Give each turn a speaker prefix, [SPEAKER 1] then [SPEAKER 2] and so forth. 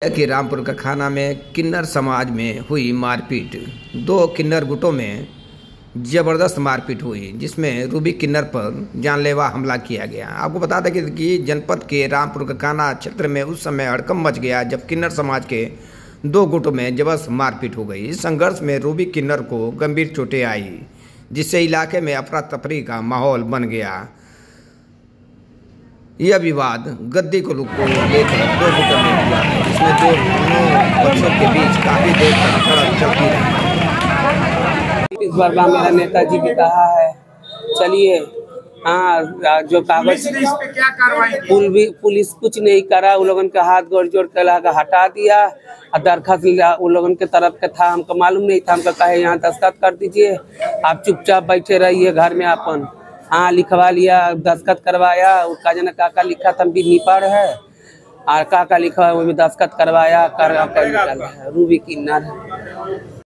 [SPEAKER 1] कि रामपुर का खाना में किन्नर समाज में हुई मारपीट। दो किन्नर गुटों में जबरदस्त मारपीट हुई, जिसमें रूबी किन्नर पर जानलेवा हमला किया गया। आपको बता दें कि जनपद के रामपुर का खाना क्षेत्र में उस समय हड़कंप मच गया जब किन्नर समाज के दो गुटों में जबरदस्त मारपीट हो गई। इस संघर्ष में रूबी किन्नर को गंभीर चोटें आई, जिससे इलाके में अफरा तफरी का माहौल बन गया। यह विवाद गद्दी को लेकर दो गुटों में हुआ है, जिसमें दोनों पक्षों के बीच काफी देर तक झड़प चलती रही।
[SPEAKER 2] इस बार मेरा नेताजी भी कहा है, चलिए हाँ, जो कागज
[SPEAKER 3] क्या कार्रवाई
[SPEAKER 2] पुलिस कुछ नहीं करा, उन लोगों के हाथ जोड़ के हटा दिया। दरखास्त उन लोगों के तरफ का था, हमको मालूम नहीं था। हमको कहे यहाँ दस्तखत कर दीजिए, आप चुपचाप बैठे रहिए घर में अपन। हाँ, लिखवा लिया, दस्तखत करवाया। उसका जना काका लिखा था भी निपड़ है, और काका लिखा वो भी दस्तखत करवाया कर रूबी किन्नर।